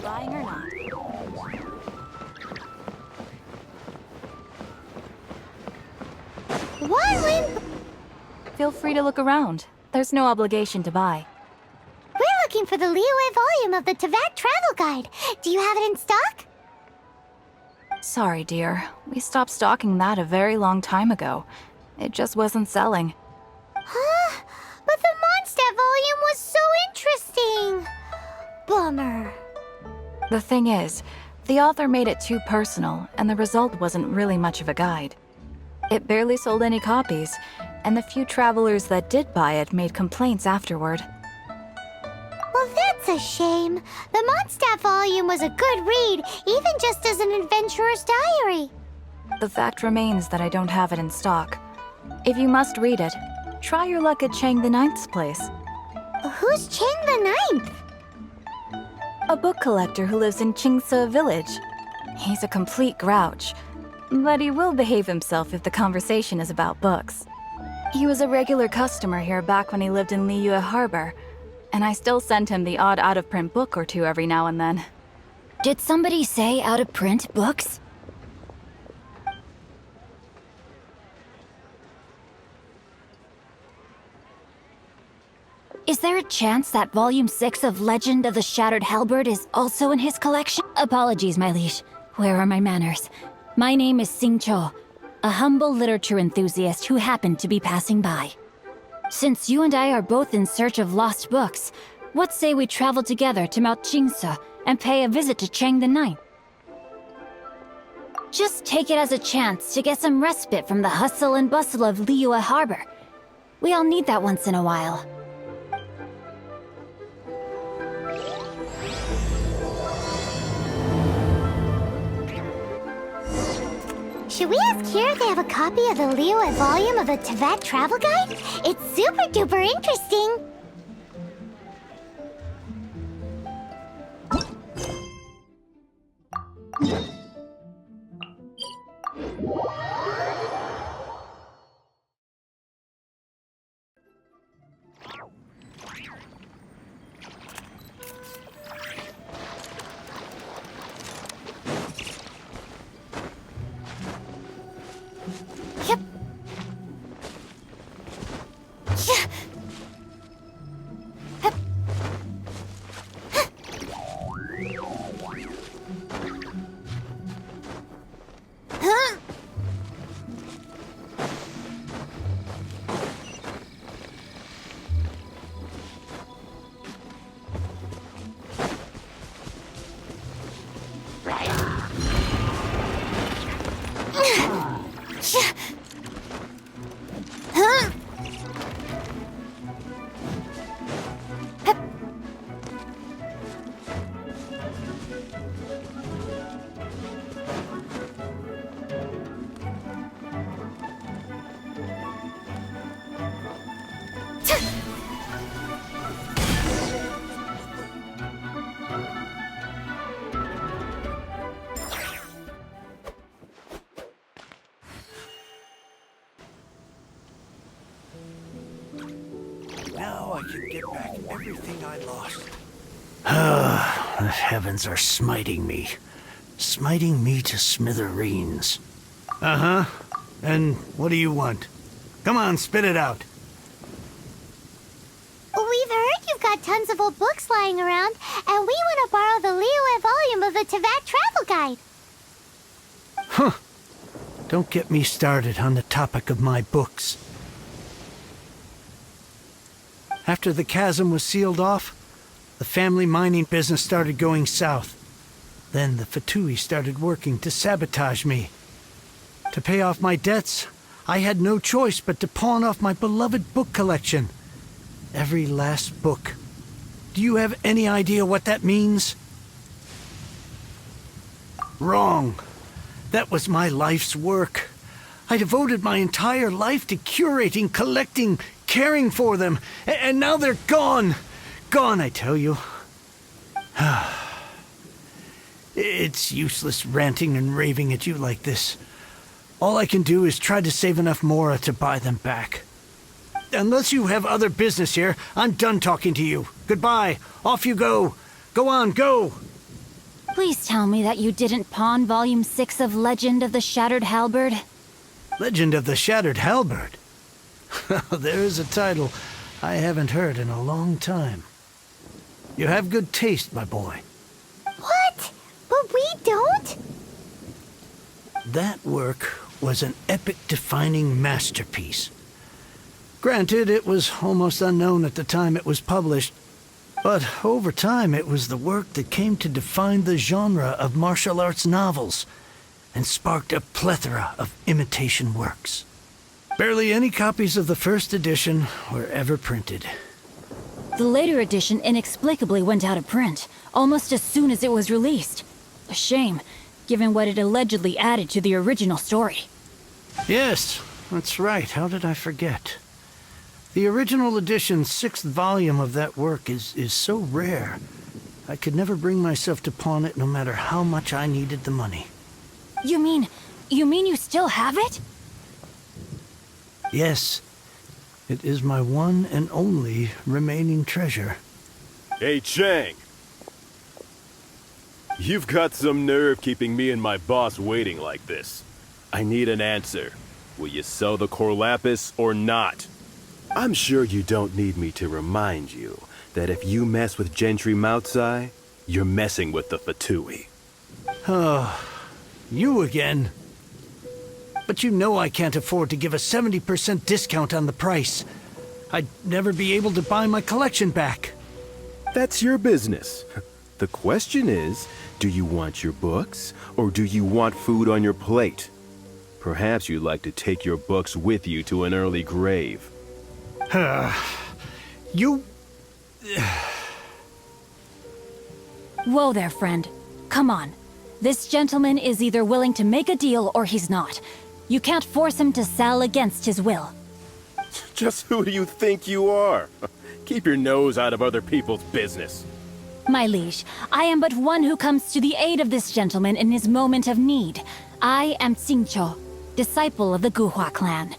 Buying or not? One win! Feel free to look around. There's no obligation to buy. We're looking for the Liyue volume of the Teyvat Travel Guide. Do you have it in stock? Sorry, dear. We stopped stocking that a very long time ago. It just wasn't selling. Huh? But the Mondstadt volume was so interesting! Bummer. The thing is, the author made it too personal, and the result wasn't really much of a guide. It barely sold any copies, and the few travelers that did buy it made complaints afterward. Well, that's a shame. The Mondstadt volume was a good read, even just as an adventurer's diary. The fact remains that I don't have it in stock. If you must read it, try your luck at Chang the Ninth's place. Who's Chang the Ninth? A book collector who lives in Qingce Village. He's a complete grouch, but he will behave himself if the conversation is about books. He was a regular customer here back when he lived in Liyue Harbor, and I still send him the odd out-of-print book or two every now and then. Did somebody say out-of-print books? Is there a chance that Volume 6 of Legend of the Shattered Halberd is also in his collection? Apologies, my liege. Where are my manners? My name is Xingqiu, a humble literature enthusiast who happened to be passing by. Since you and I are both in search of lost books, what say we travel together to Mount Qingce and pay a visit to Chang the Ninth? Just take it as a chance to get some respite from the hustle and bustle of Liyue Harbor. We all need that once in a while. Should we ask here if they have a copy of the Liyue volume of the Teyvat Travel Guide? It's super duper interesting! Yep. Yeah. Hup. Huh. Huh. Huh? Hup. Now I can get back everything I lost. Ah, the heavens are smiting me. Smiting me to smithereens. Uh-huh. And what do you want? Come on, spit it out. We've heard you've got tons of old books lying around, and we want to borrow the Liyue volume of the Teyvat Travel Guide. Huh. Don't get me started on the topic of my books. After the chasm was sealed off, the family mining business started going south. Then the Fatui started working to sabotage me. To pay off my debts, I had no choice but to pawn off my beloved book collection. Every last book. Do you have any idea what that means? Wrong. That was my life's work. I devoted my entire life to curating, collecting, caring for them, and now they're gone. Gone, I tell you. It's useless ranting and raving at you like this. All I can do is try to save enough Mora to buy them back. Unless you have other business here, I'm done talking to you. Goodbye. Off you go. Go on, go. Please tell me that you didn't pawn Volume 6 of Legend of the Shattered Halberd? Legend of the Shattered Halberd? There is a title I haven't heard in a long time. You have good taste, my boy. What? But we don't? That work was an epic-defining masterpiece. Granted, it was almost unknown at the time it was published, but over time it was the work that came to define the genre of martial arts novels and sparked a plethora of imitation works. Barely any copies of the first edition were ever printed. The later edition inexplicably went out of print, almost as soon as it was released. A shame, given what it allegedly added to the original story. Yes, that's right. How did I forget? The original edition's 6th volume of that work is so rare, I could never bring myself to pawn it no matter how much I needed the money. You mean you still have it? Yes, it is my one and only remaining treasure. Hey, Chang! You've got some nerve keeping me and my boss waiting like this. I need an answer. Will you sell the core lapis or not? I'm sure you don't need me to remind you that if you mess with Gentry Moutsai, you're messing with the Fatui. Oh, you again. But you know I can't afford to give a 70% discount on the price. I'd never be able to buy my collection back. That's your business. The question is, do you want your books, or do you want food on your plate? Perhaps you'd like to take your books with you to an early grave. You... Whoa there, friend. Come on. This gentleman is either willing to make a deal or he's not. You can't force him to sell against his will. Just who do you think you are? Keep your nose out of other people's business. My liege, I am but one who comes to the aid of this gentleman in his moment of need. I am Xingqiu, disciple of the Guhua clan.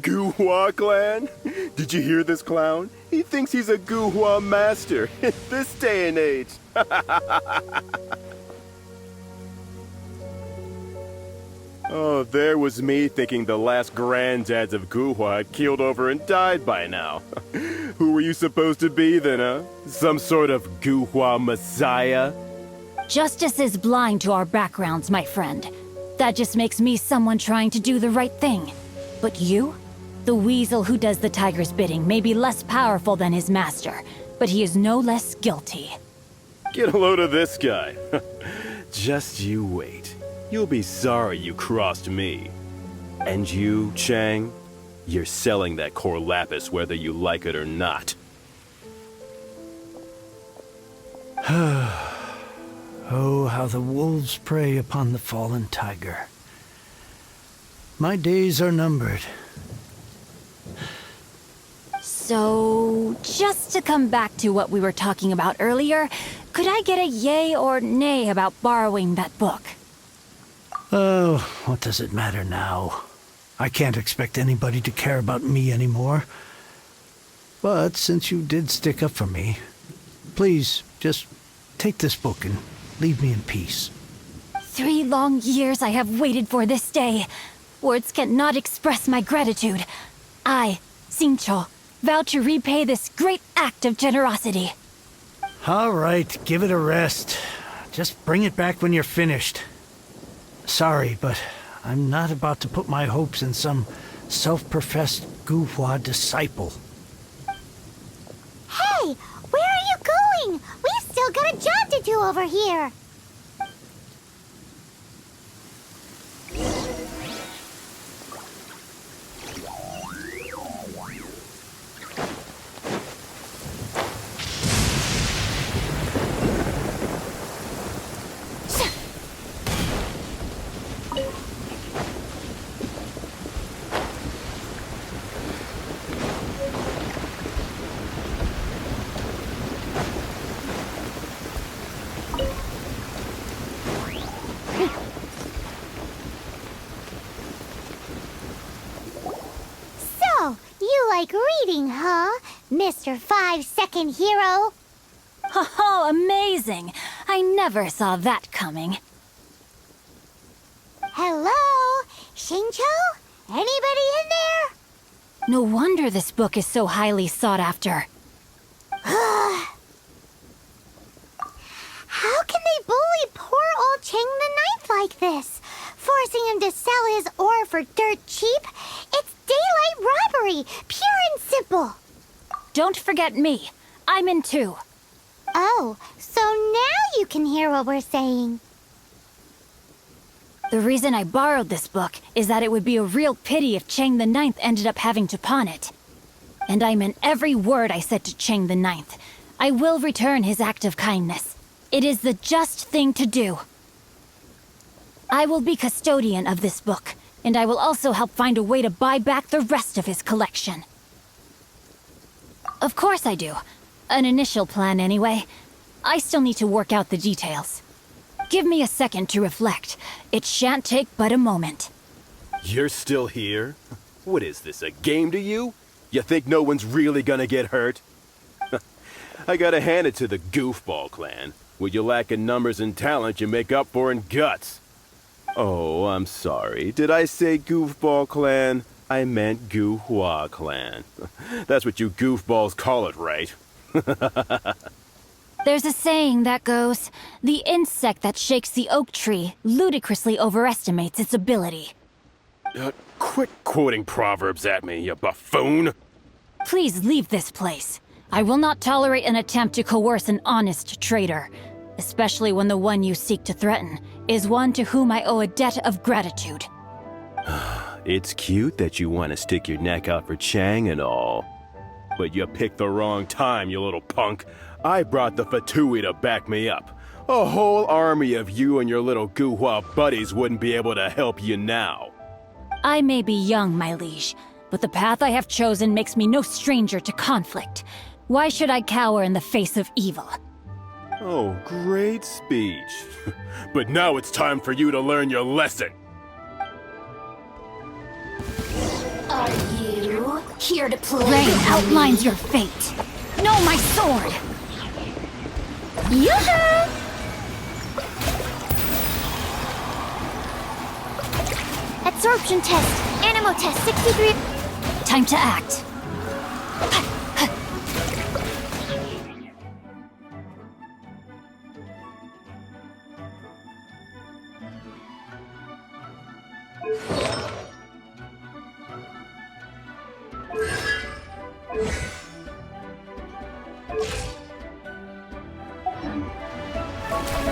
Guhua clan? Did you hear this clown? He thinks he's a Guhua master in this day and age. Oh, there was me thinking the last granddads of Guhua had keeled over and died by now. Who were you supposed to be then, huh? Some sort of Guhua messiah? Justice is blind to our backgrounds, my friend. That just makes me someone trying to do the right thing. But you? The weasel who does the tiger's bidding may be less powerful than his master, but he is no less guilty. Get a load of this guy. Just you wait. You'll be sorry you crossed me. And you, Chang, you're selling that core lapis whether you like it or not. Oh, how the wolves prey upon the fallen tiger. My days are numbered. So, just to come back to what we were talking about earlier, could I get a yay or nay about borrowing that book? Oh, what does it matter now? I can't expect anybody to care about me anymore. But since you did stick up for me, please just take this book and leave me in peace. 3 long years I have waited for this day. Words cannot express my gratitude. I, Xingqiu, vow to repay this great act of generosity. All right, give it a rest. Just bring it back when you're finished. Sorry, but I'm not about to put my hopes in some self-professed Guhua disciple. Hey, where are you going? We've still got a job to do over here. like reading, huh, Mr. 5-second hero? Oh, amazing! I never saw that coming. Hello? Xingqiu? Anybody in there? No wonder this book is so highly sought after. How can they bully poor old Chang the Ninth like this? Forcing him to sell his ore for dirt cheap? It's daylight robbery, pure and simple. Don't forget me. I'm in too. Oh, so now you can hear what we're saying. The reason I borrowed this book is that it would be a real pity if Chang the Ninth ended up having to pawn it. And I meant every word I said to Chang the Ninth. I will return his act of kindness. It is the just thing to do. I will be custodian of this book, and I will also help find a way to buy back the rest of his collection. Of course I do. An initial plan anyway. I still need to work out the details. Give me a second to reflect. It shan't take but a moment. You're still here? What is this, a game to you? You think no one's really gonna get hurt? I gotta hand it to the Goofball clan. What you lack in numbers and talent, you make up for in guts. Oh, I'm sorry. Did I say Goofball clan? I meant Guhua clan. That's what you goofballs call it, right? There's a saying that goes, the insect that shakes the oak tree ludicrously overestimates its ability. Quit quoting proverbs at me, you buffoon! Please leave this place. I will not tolerate an attempt to coerce an honest trader, especially when the one you seek to threaten is one to whom I owe a debt of gratitude. It's cute that you want to stick your neck out for Chang and all. But you picked the wrong time, you little punk. I brought the Fatui to back me up. A whole army of you and your little Guhua buddies wouldn't be able to help you now. I may be young, my liege, but the path I have chosen makes me no stranger to conflict. Why should I cower in the face of evil? Oh, great speech. But now it's time for you to learn your lesson. Are you here to play? Rain outlines your fate. No, my sword! Yoo-hoo! Absorption test. Animo test 63. Time to act.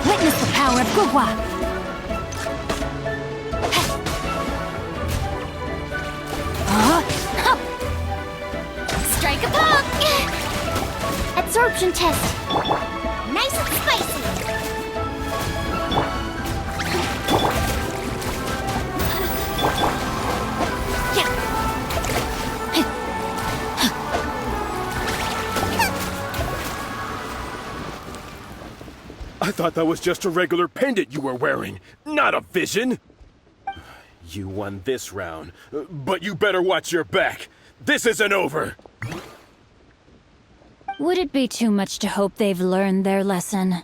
Witness the power of Guhua! Strike a pop! Absorption test. Nice and spicy. I thought that was just a regular pendant you were wearing, not a vision. You won this round, but you better watch your back. This isn't over. Would it be too much to hope they've learned their lesson?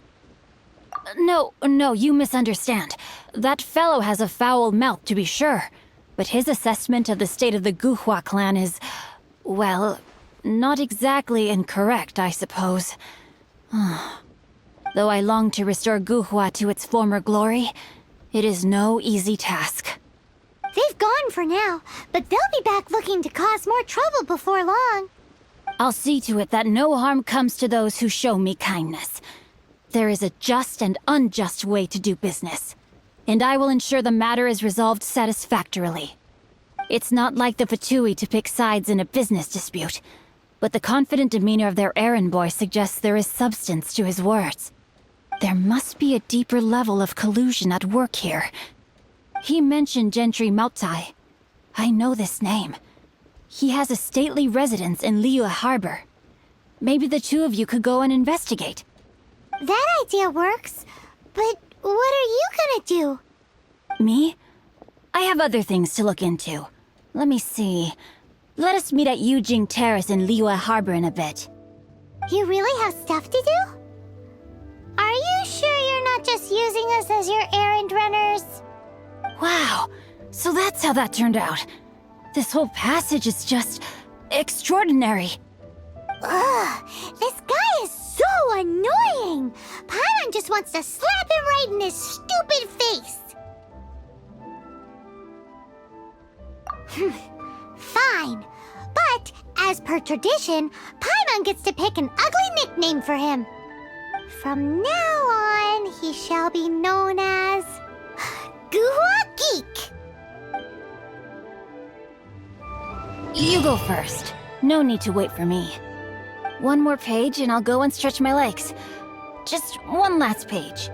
No, you misunderstand. That fellow has a foul mouth, to be sure. But his assessment of the state of the Guhua clan is, well, not exactly incorrect, I suppose. Though I long to restore Guhua to its former glory, it is no easy task. They've gone for now, but they'll be back looking to cause more trouble before long. I'll see to it that no harm comes to those who show me kindness. There is a just and unjust way to do business, and I will ensure the matter is resolved satisfactorily. It's not like the Fatui to pick sides in a business dispute, but the confident demeanor of their errand boy suggests there is substance to his words. There must be a deeper level of collusion at work here. He mentioned Gentry Mautai. I know this name. He has a stately residence in Liyue Harbor. Maybe the two of you could go and investigate. That idea works, but what are you gonna do? Me? I have other things to look into. Let me see. Let us meet at Yujing Terrace in Liyue Harbor in a bit. You really have stuff to do? Are you sure you're not just using us as your errand runners? Wow, so that's how that turned out. This whole passage is just extraordinary. Ugh, this guy is so annoying! Paimon just wants to slap him right in his stupid face! Fine, but as per tradition, Paimon gets to pick an ugly nickname for him. From now on, he shall be known as Guhua Geek. You go first. No need to wait for me. One more page and I'll go and stretch my legs. Just one last page.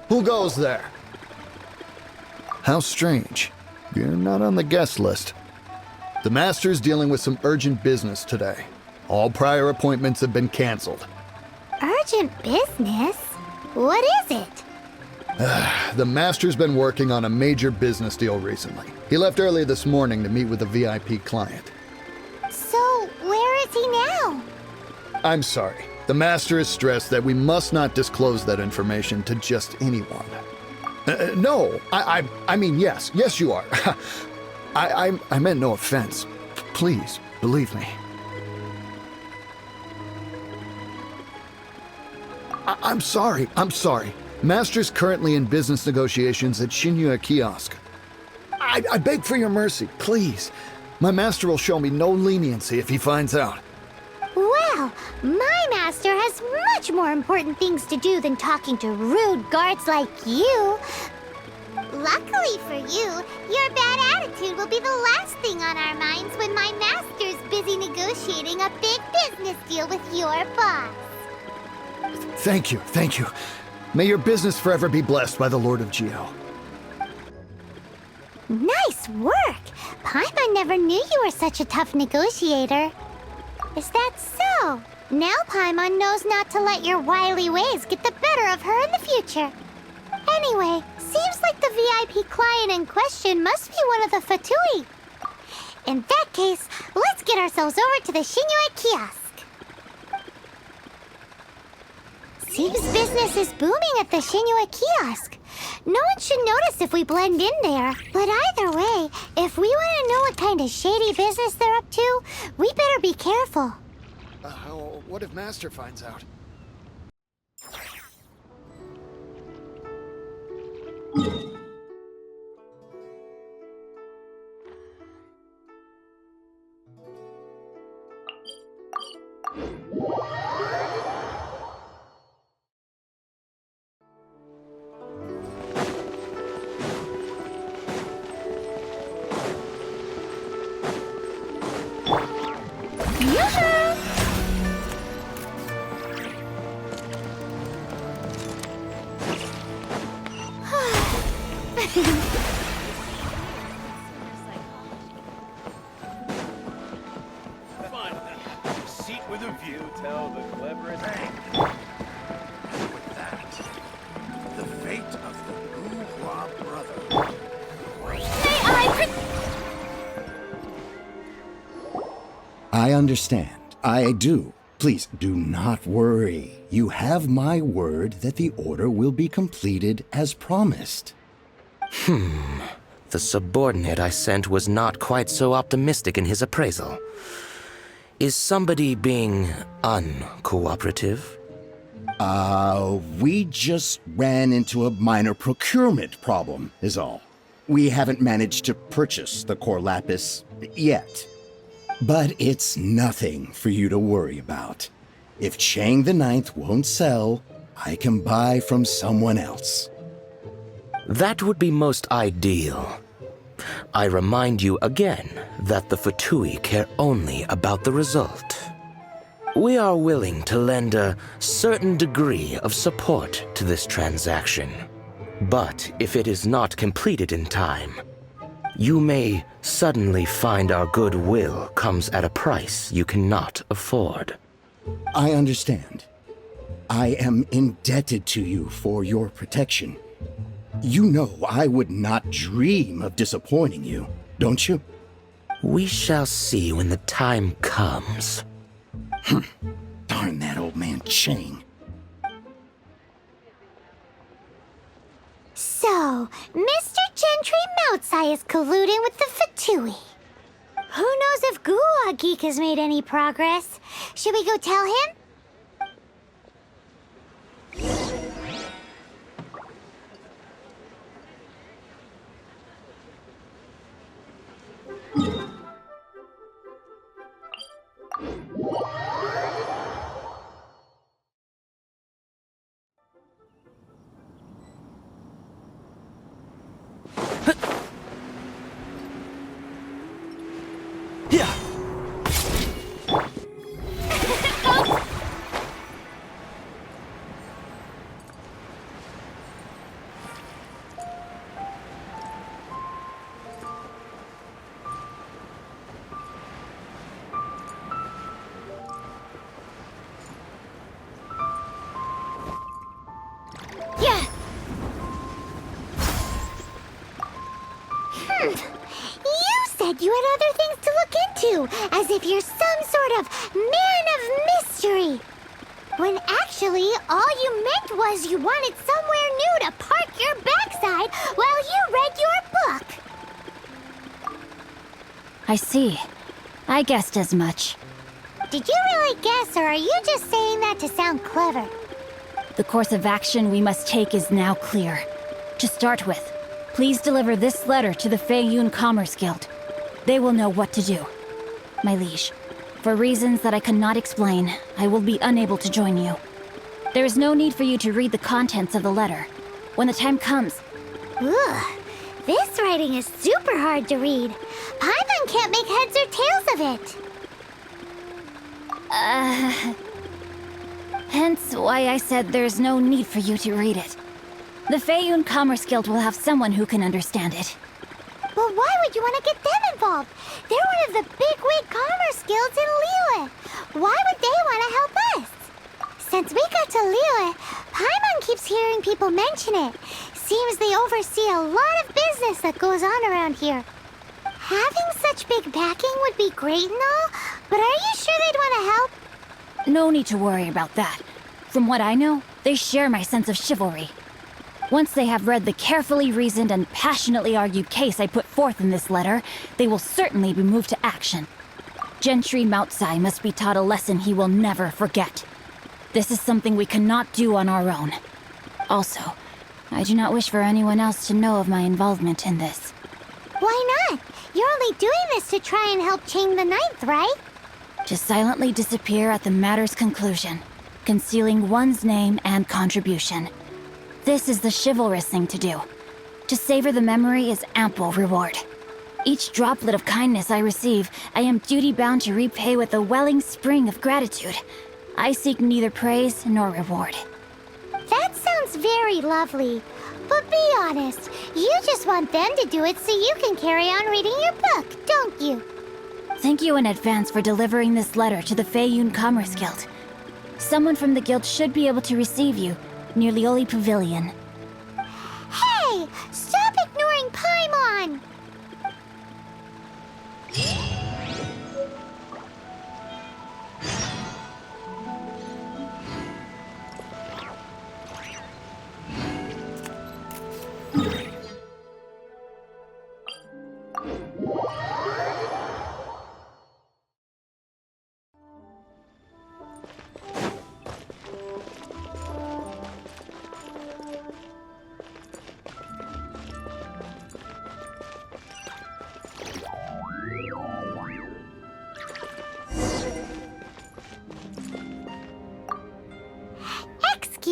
Who goes there? How strange. You're not on the guest list. The Master's dealing with some urgent business today. All prior appointments have been canceled. Urgent business? What is it? The Master's been working on a major business deal recently. He left early this morning to meet with a VIP client. So, where is he now? I'm sorry. The Master is stressed that we must not disclose that information to just anyone. No, I mean, yes, you are. I meant no offense. Please, believe me. I'm sorry. Master's currently in business negotiations at Xingqiu Kiosk. I beg for your mercy, please. My master will show me no leniency if he finds out. Well, my master has much more important things to do than talking to rude guards like you. Luckily for you, your bad attitude will be the last thing on our minds when my master's busy negotiating a big business deal with your boss. Thank you. May your business forever be blessed by the Lord of Geo. Nice work! Paimon never knew you were such a tough negotiator. Is that so? Now Paimon knows not to let your wily ways get the better of her in the future. Anyway, seems like the VIP client in question must be one of the Fatui. In that case, let's get ourselves over to the Xingqiu Kiosk. Seems business is booming at the Xingqiu Kiosk. No one should notice if we blend in there. But either way, if we want to know what kind of shady business they're up to, we better be careful. What if Master finds out? Seat with a view, tell the cleverest. With that, the fate of the Bourgeois brother. I understand. I do. Please do not worry. You have my word that the order will be completed as promised. The subordinate I sent was not quite so optimistic in his appraisal. Is somebody being uncooperative? We just ran into a minor procurement problem, is all. We haven't managed to purchase the core lapis yet. But it's nothing for you to worry about. If Chang the Ninth won't sell, I can buy from someone else. That would be most ideal. I remind you again that the Fatui care only about the result. We are willing to lend a certain degree of support to this transaction. But if it is not completed in time, you may suddenly find our goodwill comes at a price you cannot afford. I understand. I am indebted to you for your protection. You know I would not dream of disappointing you, don't you? We shall see when the time comes. Darn that old man Chang. So, Mr. Gentry Moutsai is colluding with the Fatui. Who knows if Guwa Geek has made any progress? Should we go tell him? You said you had other things to look into, as if you're some sort of man of mystery. When actually, all you meant was you wanted somewhere new to park your backside while you read your book. I see. I guessed as much. Did you really guess, or are you just saying that to sound clever? The course of action we must take is now clear. To start with, please deliver this letter to the Feiyun Commerce Guild. They will know what to do. My liege, for reasons that I cannot explain, I will be unable to join you. There is no need for you to read the contents of the letter. When the time comes... Ugh, this writing is super hard to read. Paimon can't make heads or tails of it. Hence why I said there's no need for you to read it. The Feiyun Commerce Guild will have someone who can understand it. Well, why would you want to get them involved? They're one of the bigwig commerce guilds in Liyue. Why would they want to help us? Since we got to Liyue, Paimon keeps hearing people mention it. Seems they oversee a lot of business that goes on around here. Having such big backing would be great and all, but are you sure they'd want to help? No need to worry about that. From what I know, they share my sense of chivalry. Once they have read the carefully reasoned and passionately argued case I put forth in this letter, they will certainly be moved to action. Gentry Moutsai must be taught a lesson he will never forget. This is something we cannot do on our own. Also, I do not wish for anyone else to know of my involvement in this. Why not? You're only doing this to try and help Chang the Ninth, right? To silently disappear at the matter's conclusion, concealing one's name and contribution. This is the chivalrous thing to do. To savor the memory is ample reward. Each droplet of kindness I receive, I am duty-bound to repay with a welling spring of gratitude. I seek neither praise nor reward. That sounds very lovely. But be honest, you just want them to do it so you can carry on reading your book, don't you? Thank you in advance for delivering this letter to the Feiyun Commerce Guild. Someone from the guild should be able to receive you near Liyue Pavilion. Hey! Stop ignoring Paimon!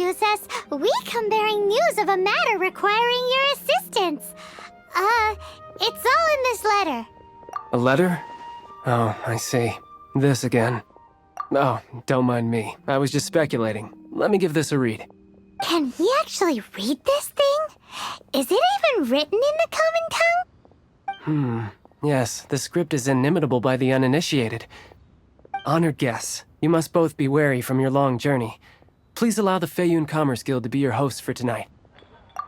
excuse us. We come bearing news of a matter requiring your assistance. It's all in this letter. A letter? Oh, I see. This again. Oh, don't mind me. I was just speculating. Let me give this a read. Can we actually read this thing? Is it even written in the common tongue? Yes, the script is inimitable by the uninitiated. Honored guests, you must both be wary from your long journey. Please allow the Feiyun Commerce Guild to be your host for tonight.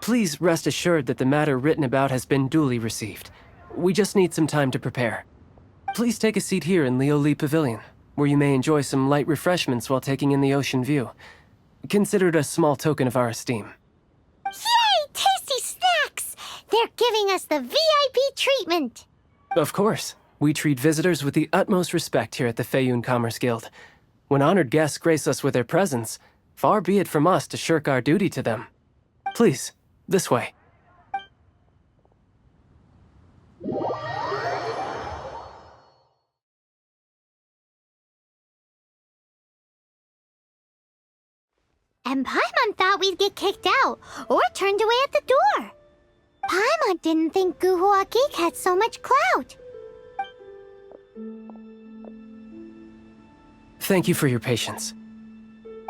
Please rest assured that the matter written about has been duly received. We just need some time to prepare. Please take a seat here in Liyue Pavilion, where you may enjoy some light refreshments while taking in the ocean view. Consider it a small token of our esteem. Yay! Tasty snacks! They're giving us the VIP treatment. Of course. We treat visitors with the utmost respect here at the Feiyun Commerce Guild. When honored guests grace us with their presence, far be it from us to shirk our duty to them. Please, this way. And Paimon thought we'd get kicked out, or turned away at the door. Paimon didn't think Guhua Geek had so much clout. Thank you for your patience.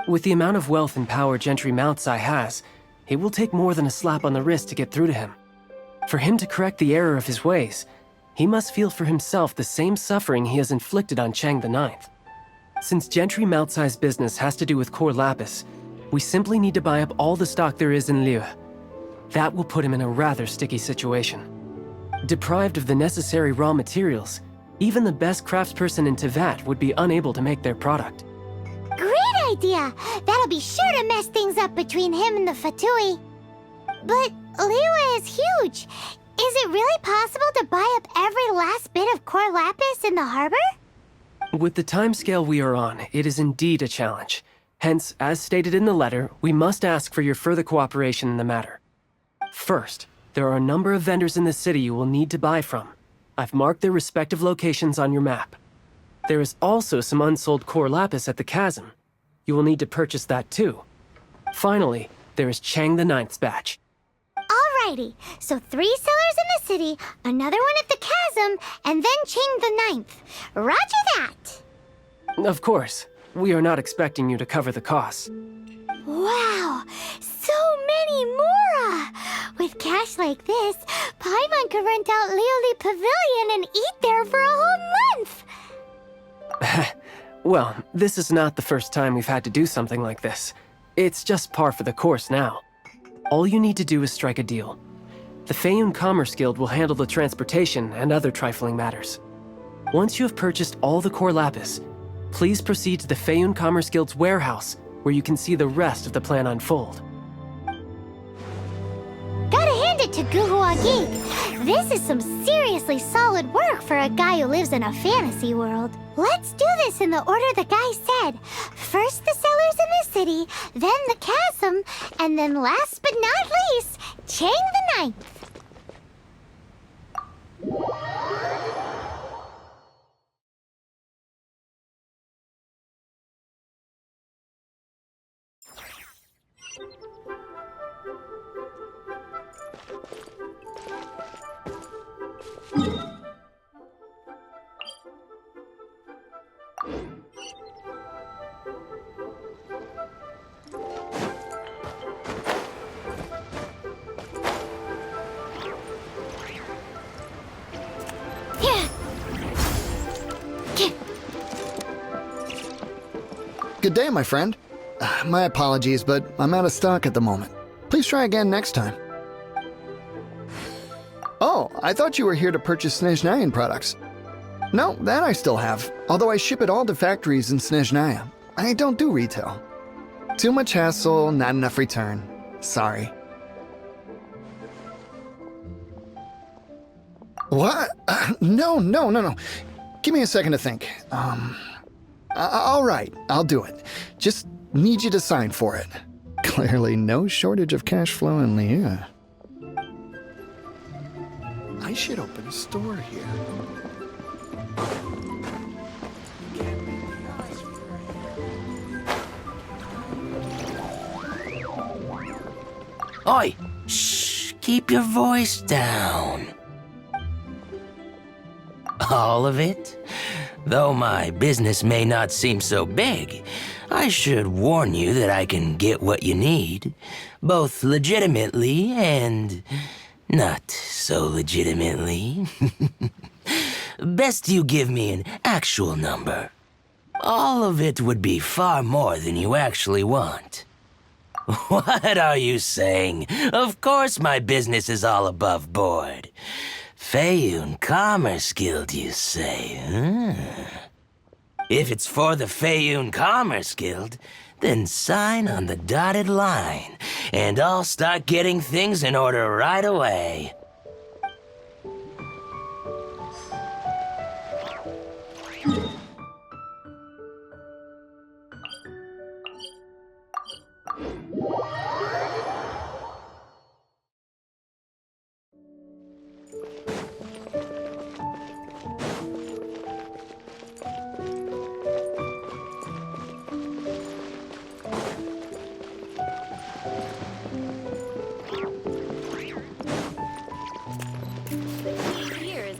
With the amount of wealth and power Gentry Moutsai has, it will take more than a slap on the wrist to get through to him. For him to correct the error of his ways, he must feel for himself the same suffering he has inflicted on Chang the Ninth. Since Gentry Moutsai's business has to do with core lapis, we simply need to buy up all the stock there is in Liyue. That will put him in a rather sticky situation. Deprived of the necessary raw materials, even the best craftsperson in Tevat would be unable to make their product. Great idea! That'll be sure to mess things up between him and the Fatui. But Liyue is huge. Is it really possible to buy up every last bit of core lapis in the harbor? With the timescale we are on, it is indeed a challenge. Hence, as stated in the letter, we must ask for your further cooperation in the matter. First, there are a number of vendors in the city you will need to buy from. I've marked their respective locations on your map. There is also some unsold core lapis at the chasm. You will need to purchase that too. Finally, there is Chang the Ninth's batch. Alrighty, so 3 sellers in the city, another one at the chasm, and then Chang the Ninth. Roger that! Of course, we are not expecting you to cover the costs. Wow, so many more! With cash like this, Paimon could rent out Liyue Pavilion and eat there for a whole month! Well, this is not the first time we've had to do something like this. It's just par for the course now. All you need to do is strike a deal. The Feiyun Commerce Guild will handle the transportation and other trifling matters. Once you have purchased all the core lapis, please proceed to the Feiyun Commerce Guild's warehouse, where you can see the rest of the plan unfold. Gotta hand it to Guhua Geek. This is some seriously solid work for a guy who lives in a fantasy world. Let's do this in the order the guy said. First the sellers in the city, then the chasm, and then last but not least, Chang the Ninth. Good day, my friend. My apologies, but I'm out of stock at the moment. Please try again next time. Oh, I thought you were here to purchase Snezhnayan products. No, that I still have, although I ship it all to factories in Snezhnaya. I don't do retail. Too much hassle, not enough return. Sorry. What? No. Give me a second to think. All right, I'll do it. Just need you to sign for it. Clearly no shortage of cash flow in Liyue. I should open a store here. Oi! Shh! Keep your voice down. All of it? Though my business may not seem so big, I should warn you that I can get what you need, both legitimately and not so legitimately. Best you give me an actual number. All of it would be far more than you actually want. What are you saying? Of course my business is all above board. Feiyun Commerce Guild, you say? If it's for the Feiyun Commerce Guild, then sign on the dotted line, and I'll start getting things in order right away.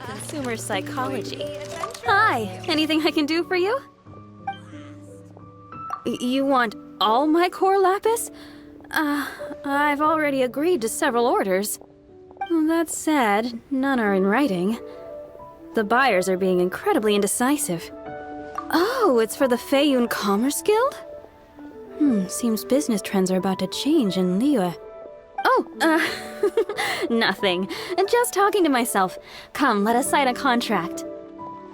Consumer psychology. Hi, anything I can do for you? You want all my core lapis? I've already agreed to several orders. That said, none are in writing. The buyers are being incredibly indecisive. Oh, it's for the Feiyun Commerce Guild? Seems business trends are about to change in Liyue. Oh, nothing. Just talking to myself. Come, let us sign a contract.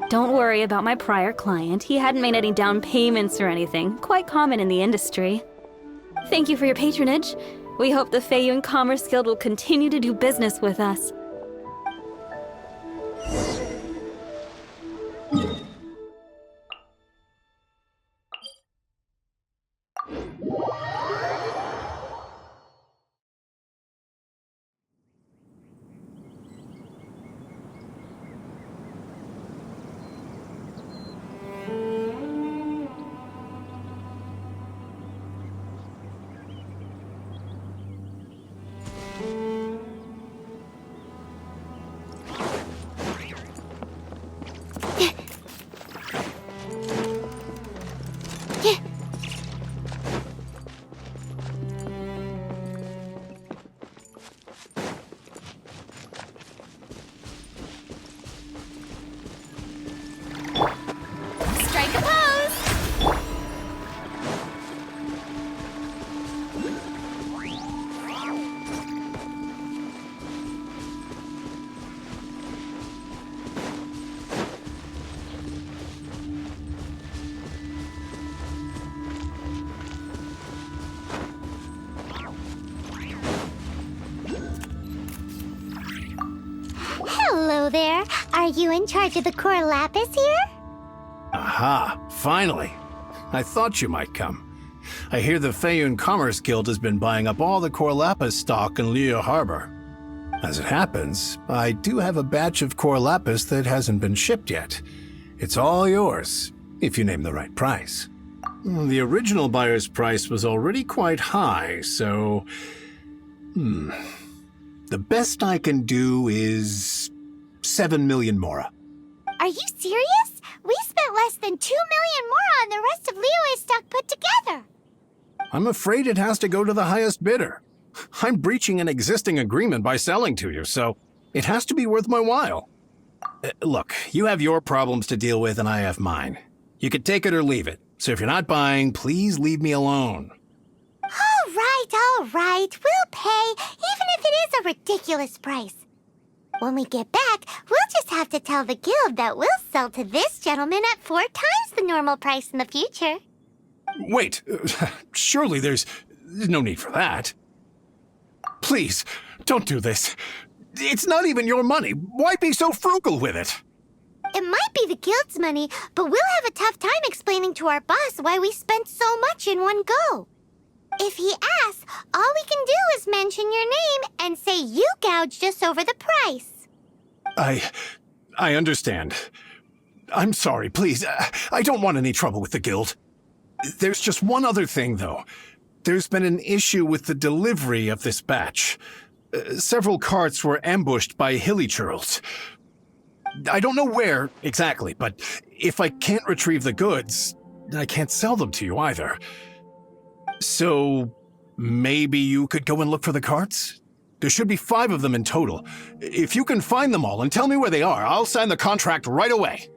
Don't worry about my prior client. He hadn't made any down payments or anything. Quite common in the industry. Thank you for your patronage. We hope the Feiyun Commerce Guild will continue to do business with us. Hello there. Are you in charge of the core lapis here? Aha, finally. I thought you might come. I hear the Feiyun Commerce Guild has been buying up all the core lapis stock in Liyue Harbor. As it happens, I do have a batch of core lapis that hasn't been shipped yet. It's all yours, if you name the right price. The original buyer's price was already quite high, so... The best I can do is 7 million mora. Are you serious? We spent less than 2 million more on the rest of Liyue's stock put together. I'm afraid it has to go to the highest bidder. I'm breaching an existing agreement by selling to you, so it has to be worth my while. Look, you have your problems to deal with and I have mine. You could take it or leave it. So if you're not buying, please leave me alone. All right. We'll pay, even if it is a ridiculous price. When we get back, we'll just have to tell the guild that we'll sell to this gentleman at 4 times the normal price in the future. Wait, surely there's no need for that. Please, don't do this. It's not even your money. Why be so frugal with it? It might be the guild's money, but we'll have a tough time explaining to our boss why we spent so much in one go. If he asks, all we can do is mention your name and say you gouged us over the price. I understand. I'm sorry, please. I don't want any trouble with the guild. There's just one other thing, though. There's been an issue with the delivery of this batch. Several carts were ambushed by hilly-churls. I don't know where exactly, but if I can't retrieve the goods, I can't sell them to you either. So, maybe you could go and look for the carts? There should be 5 of them in total. If you can find them all and tell me where they are, I'll sign the contract right away.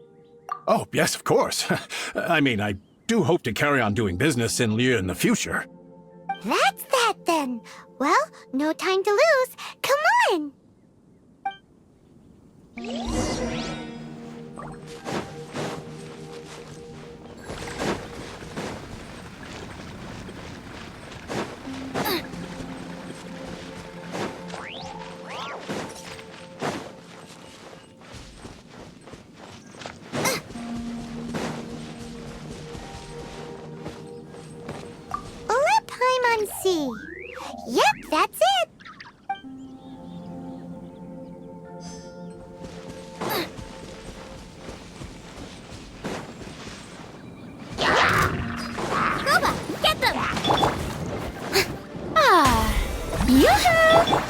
Oh, yes, of course. I mean, I do hope to carry on doing business in Liyue in the future. That's that then. Well, no time to lose. Come on! Let Paimon see. Yep, that's it. Roba, get them! Yoo-hoo!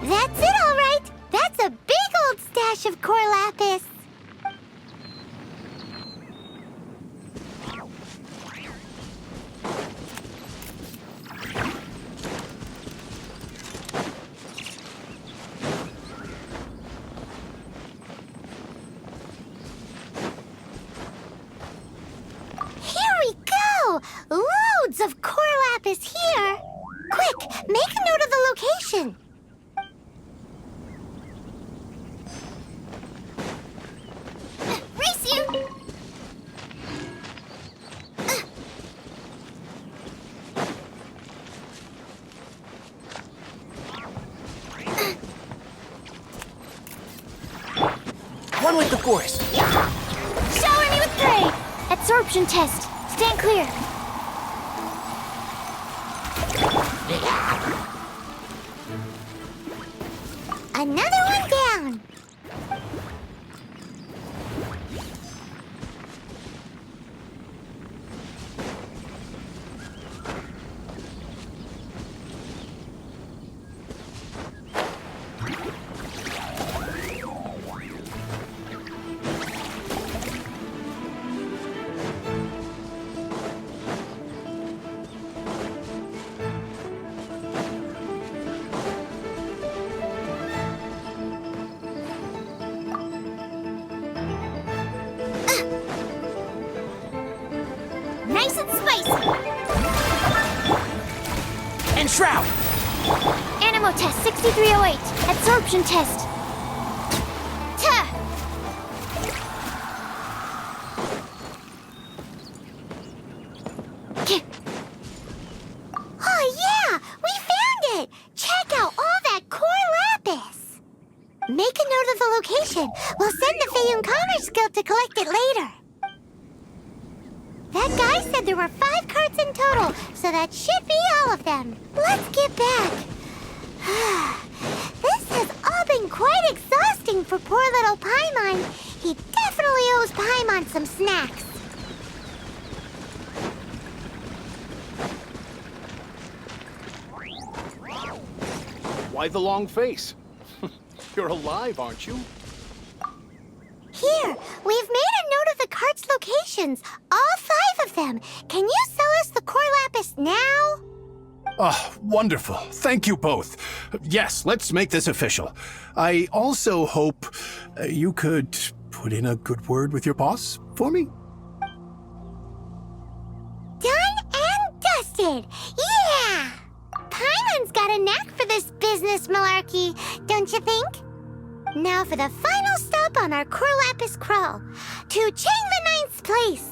That's it, all right. That's a big old stash of core lapis. Here we go! Loads of core lapis here! Quick, make a note of the location. Race you! One with the forest. Shower me with prey! Absorption test. Stand clear. Another one down. Nice and spicy. And shroud! Animo test 6308. Absorption test. Ta! Oh yeah! We found it! Check out all that core lapis! Make a note of the location. We'll send the Fayun Commerce Guild to collect it later. That guy said there were 5 carts in total, so that should be all of them. Let's get back. This has all been quite exhausting for poor little Paimon. He definitely owes Paimon some snacks. Why the long face? You're alive, aren't you? Here, we've made a note of the cart's locations. All 5 of them. Can you sell us the core lapis now? Oh, wonderful. Thank you both. Yes, let's make this official. I also hope you could put in a good word with your boss for me. Done and dusted. Yeah! Paimon's got a knack for this business malarkey, don't you think? Now for the final stop on our core lapis crawl, to Chang the Ninth's place.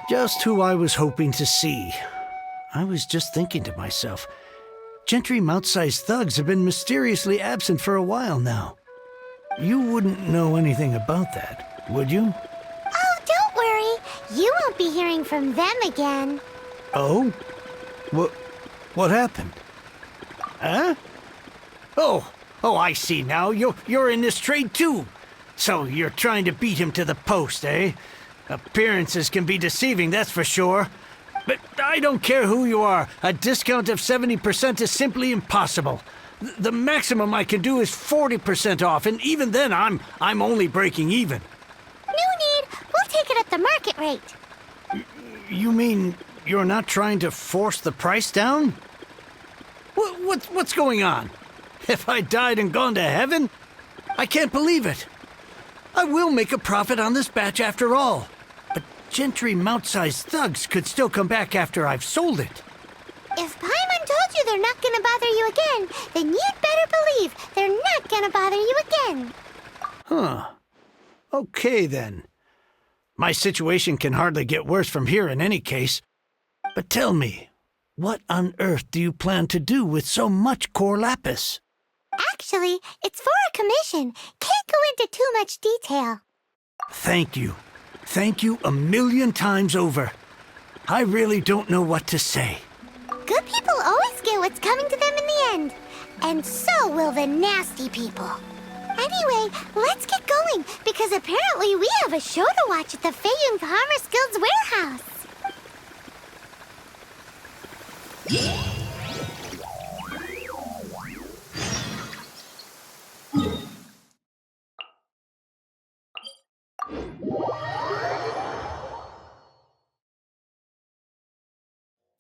Just who I was hoping to see. I was just thinking to myself, Gentry mount-sized thugs have been mysteriously absent for a while now. You wouldn't know anything about that, would you? Oh, don't worry. You won't be hearing from them again. Oh? What happened? Huh? Oh, I see now. You're in this trade too. So you're trying to beat him to the post, eh? Appearances can be deceiving, that's for sure. But I don't care who you are. A discount of 70% is simply impossible. The maximum I can do is 40% off, and even then I'm only breaking even. No need. We'll take it at the market rate. You mean you're not trying to force the price down? What's going on? Have I died and gone to heaven? I can't believe it. I will make a profit on this batch after all. But Gentry mount-sized thugs could still come back after I've sold it. If Paimon told you they're not gonna bother you again, then you'd better believe they're not gonna bother you again. Huh. Okay, then. My situation can hardly get worse from here in any case. But tell me, what on earth do you plan to do with so much core lapis? Actually, it's for a commission. Can't go into too much detail. Thank you. Thank you a million times over. I really don't know what to say. Good people always get what's coming to them in the end. And so will the nasty people. Anyway, let's get going, because apparently we have a show to watch at the Feiyun Commerce Guild's warehouse.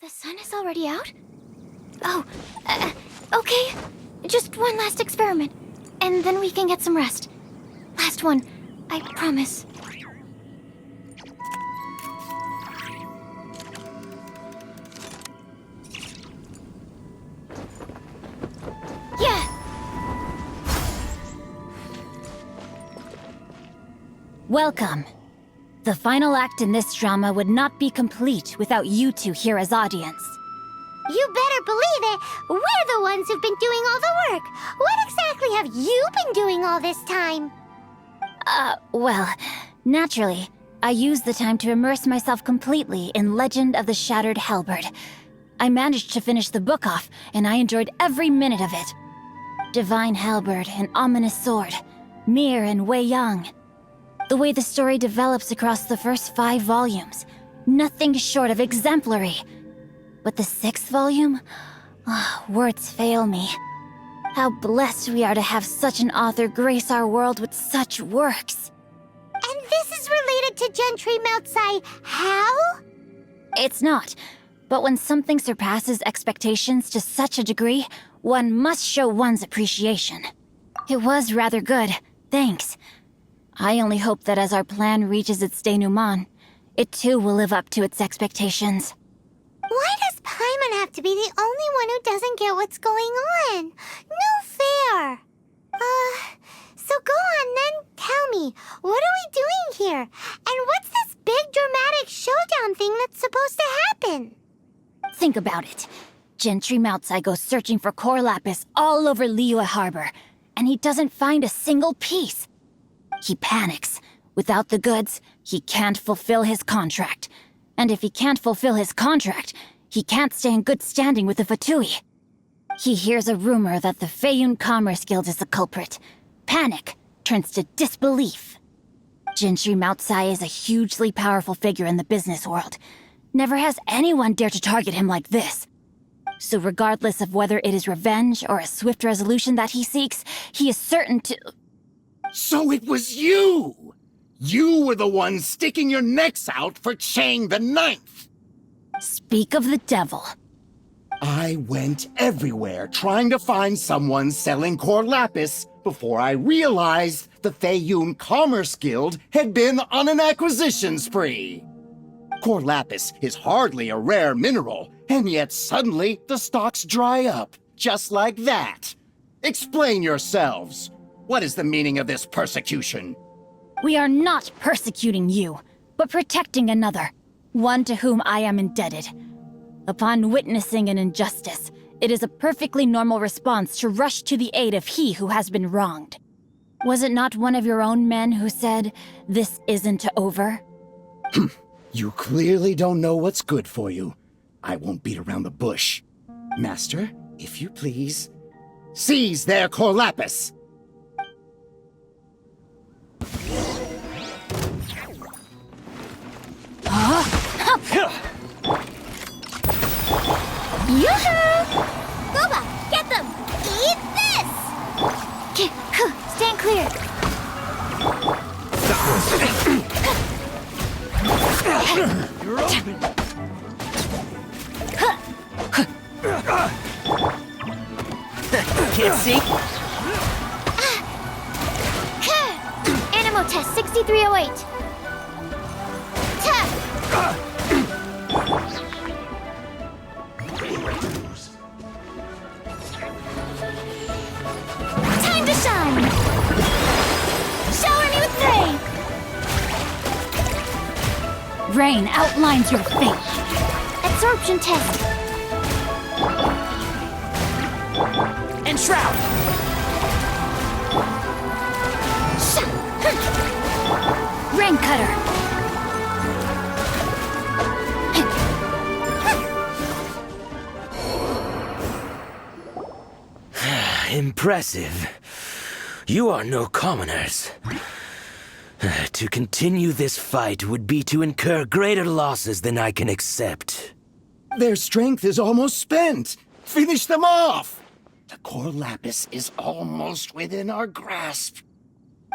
The sun is already out? Oh, okay. Just one last experiment, and then we can get some rest. Last one, I promise. Yeah! Welcome. The final act in this drama would not be complete without you two here as audience. You better believe it. We're the ones who've been doing all the work. What exactly have you been doing all this time? Well, naturally, I used the time to immerse myself completely in Legend of the Shattered Halberd. I managed to finish the book off, and I enjoyed every minute of it. Divine Halberd, an ominous sword. Mir and Wei Yang. The way the story develops across the first 5 volumes, nothing short of exemplary. But the 6th volume? Words fail me. How blessed we are to have such an author grace our world with such works. And this is related to Gentry Moutsai how? It's not. But when something surpasses expectations to such a degree, one must show one's appreciation. It was rather good, thanks. I only hope that as our plan reaches its denouement, it too will live up to its expectations. Why does Paimon have to be the only one who doesn't get what's going on? No fair. So go on then, tell me, what are we doing here? And what's this big dramatic showdown thing that's supposed to happen? Think about it. Gentry Moutsai goes searching for core lapis all over Liyue Harbor, and he doesn't find a single piece. He panics. Without the goods, he can't fulfill his contract. And if he can't fulfill his contract, he can't stay in good standing with the Fatui. He hears a rumor that the Feiyun Commerce Guild is the culprit. Panic turns to disbelief. Gentry Moutsai is a hugely powerful figure in the business world. Never has anyone dared to target him like this. So regardless of whether it is revenge or a swift resolution that he seeks, he is certain to... So it was you! You were the one sticking your necks out for Chang the Ninth! Speak of the devil. I went everywhere trying to find someone selling core lapis before I realized the Feiyun Commerce Guild had been on an acquisition spree. Core lapis is hardly a rare mineral, and yet suddenly the stocks dry up, just like that. Explain yourselves. What is the meaning of this persecution? We are not persecuting you, but protecting another, one to whom I am indebted. Upon witnessing an injustice, it is a perfectly normal response to rush to the aid of he who has been wronged. Was it not one of your own men who said, "This isn't over"? You clearly don't know what's good for you. I won't beat around the bush. Master, if you please, seize their Corlapis! Yoo-hoo! Gooba, get them! Eat this! Stand clear. You're open. Can't see? Animal test 6308. Time to shine! Shower me with rain! Rain outlines your fate. Absorption test. Enshroud! Rain cutter. Impressive. You are no commoners. To continue this fight would be to incur greater losses than I can accept. Their strength is almost spent. Finish them off! The Corlapis is almost within our grasp.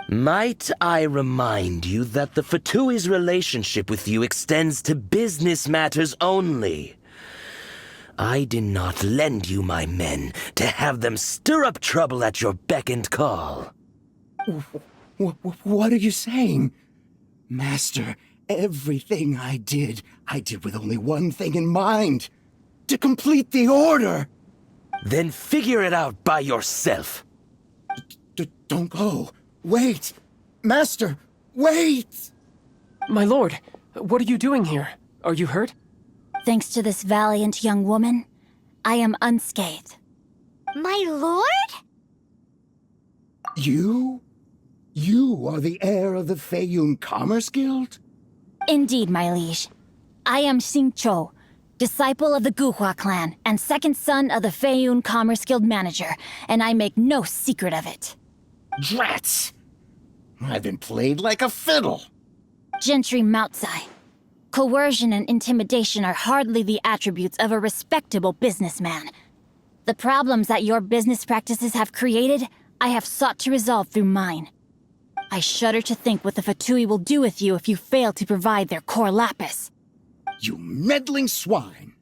Might I remind you that the Fatui's relationship with you extends to business matters only? I did not lend you my men to have them stir up trouble at your beck and call. What are you saying? Master, everything I did with only one thing in mind. To complete the order. Then figure it out by yourself. Don't go. Wait. Master, wait! My lord, what are you doing here? Are you hurt? Thanks to this valiant young woman, I am unscathed. My lord? You? You are the heir of the Feiyun Commerce Guild? Indeed, my liege. I am Xingqiu, disciple of the Guhua clan and second son of the Feiyun Commerce Guild manager, and I make no secret of it. Drats! I've been played like a fiddle. Gentry Moutsai. Coercion and intimidation are hardly the attributes of a respectable businessman. The problems that your business practices have created, I have sought to resolve through mine. I shudder to think what the Fatui will do with you if you fail to provide their Corlapis. You meddling swine.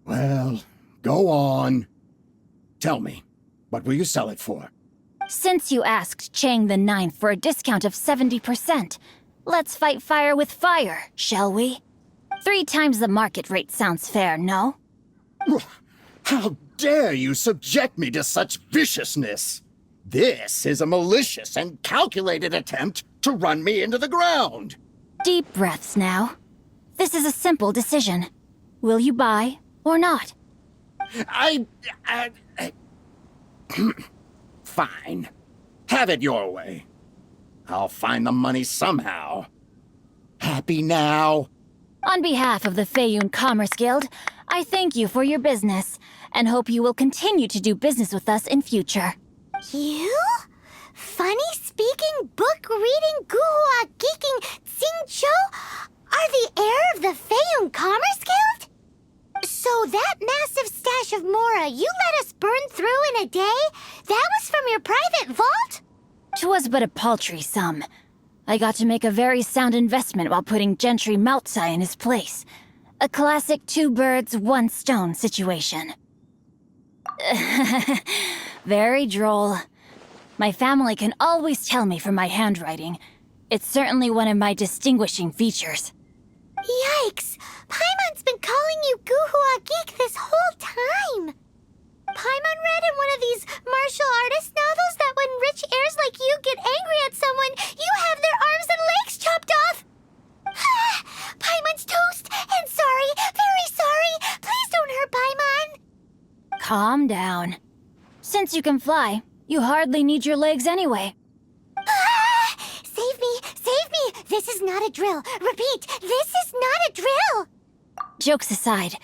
Well, go on. Tell me, what will you sell it for? Since you asked Chang the Ninth for a discount of 70%, let's fight fire with fire, shall we? 3 times the market rate sounds fair, no? How dare you subject me to such viciousness? This is a malicious and calculated attempt to run me into the ground. Deep breaths now. This is a simple decision. Will you buy or not? Fine. Have it your way. I'll find the money somehow. Happy now? On behalf of the Feiyun Commerce Guild, I thank you for your business, and hope you will continue to do business with us in future. You? Funny-speaking, book-reading, guhua geeking Xingqiu are the heir of the Feiyun Commerce Guild? So that massive stash of Mora you let us burn through in a day, that was from your private vault? 'Twas but a paltry sum. I got to make a very sound investment while putting Gentry Moutsai in his place. A classic 2 birds, 1 stone situation. Very droll. My family can always tell me from my handwriting. It's certainly one of my distinguishing features. Yikes! Paimon's been calling you Guhua Geek this whole time! Paimon read in one of these martial artist novels that when rich heirs like you get angry at someone, you have their arms and legs chopped off. Paimon's toast, and sorry, very sorry. Please don't hurt Paimon. Calm down. Since you can fly, you hardly need your legs anyway. Save me, save me. This is not a drill. Repeat, this is not a drill. Jokes aside,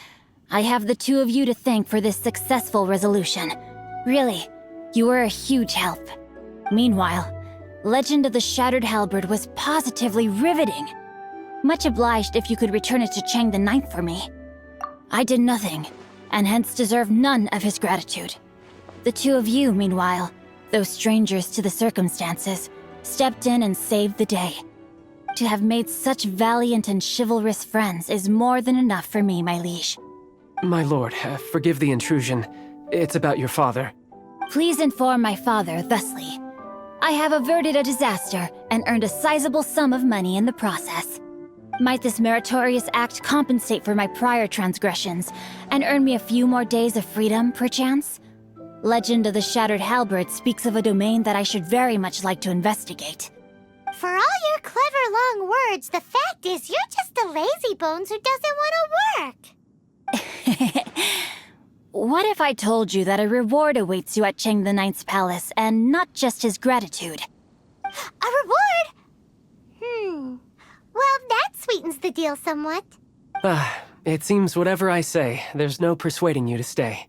I have the two of you to thank for this successful resolution. Really, you were a huge help. Meanwhile, Legend of the Shattered Halberd was positively riveting. Much obliged if you could return it to Chang the Ninth for me. I did nothing, and hence deserve none of his gratitude. The two of you, meanwhile, though strangers to the circumstances, stepped in and saved the day. To have made such valiant and chivalrous friends is more than enough for me, my liege. My lord, forgive the intrusion. It's about your father. Please inform my father thusly. I have averted a disaster and earned a sizable sum of money in the process. Might this meritorious act compensate for my prior transgressions and earn me a few more days of freedom, perchance? Legend of the Shattered Halberd speaks of a domain that I should very much like to investigate. For all your clever long words, the fact is you're just a lazy bones who doesn't want to work. What if I told you that a reward awaits you at Chang the Ninth's palace, and not just his gratitude? A reward? Well, that sweetens the deal somewhat. It seems whatever I say, there's no persuading you to stay.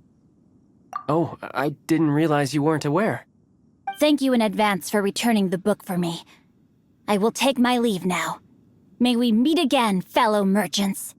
Oh, I didn't realize you weren't aware. Thank you in advance for returning the book for me. I will take my leave now. May we meet again, fellow merchants.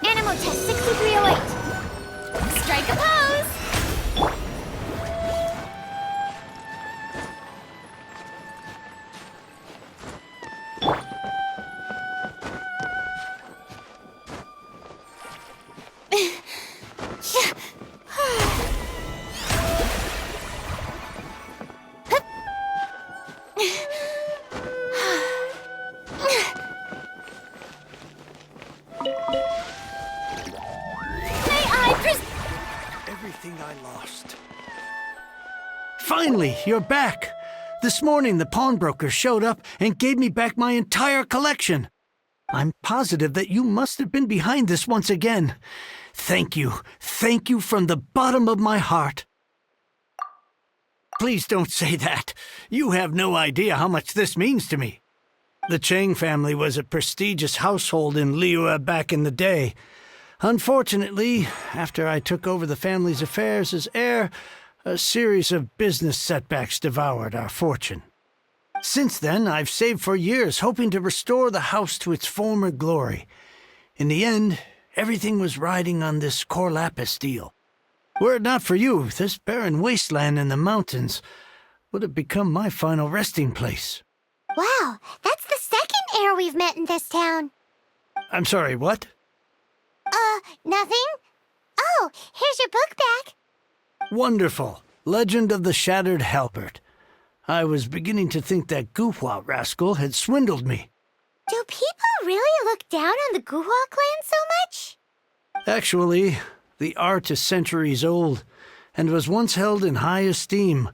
Animal test 6308. Strike a pose. Everything I lost. Finally, you're back! This morning, the pawnbroker showed up and gave me back my entire collection. I'm positive that you must have been behind this once again. Thank you from the bottom of my heart. Please don't say that. You have no idea how much this means to me. The Chang family was a prestigious household in Liyue back in the day. Unfortunately, after I took over the family's affairs as heir, a series of business setbacks devoured our fortune. Since then, I've saved for years, hoping to restore the house to its former glory. In the end, everything was riding on this core lapis deal. Were it not for you, this barren wasteland in the mountains would have become my final resting place. Wow, that's the second heir we've met in this town. I'm sorry, what? Nothing? Oh, here's your book back. Wonderful. Legend of the Shattered Halberd. I was beginning to think that Guhua rascal had swindled me. Do people really look down on the Guhua clan so much? Actually, the art is centuries old, and was once held in high esteem.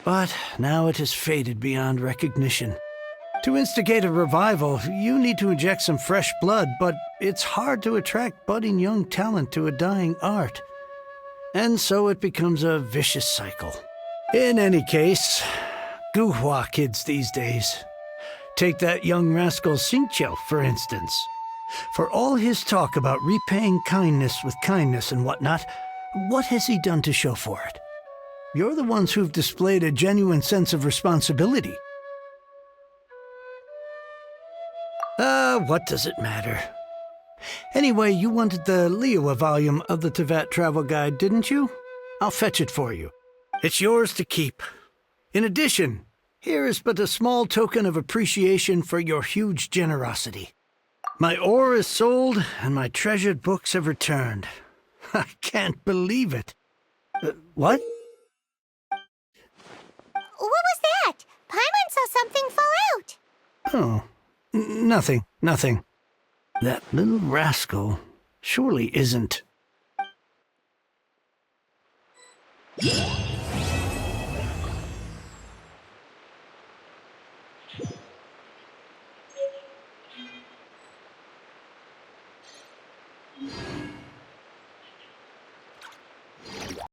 But now it has faded beyond recognition. To instigate a revival, you need to inject some fresh blood, but it's hard to attract budding young talent to a dying art. And so it becomes a vicious cycle. In any case, Guhua kids these days. Take that young rascal Xingqiu, for instance. For all his talk about repaying kindness with kindness and whatnot, what has he done to show for it? You're the ones who've displayed a genuine sense of responsibility. What does it matter? Anyway, you wanted the Liyue volume of the Tevat Travel Guide, didn't you? I'll fetch it for you. It's yours to keep. In addition, here is but a small token of appreciation for your huge generosity. My ore is sold, and my treasured books have returned. I can't believe it. What? What was that? Paimon saw something fall out. Oh, nothing. That little rascal surely isn't...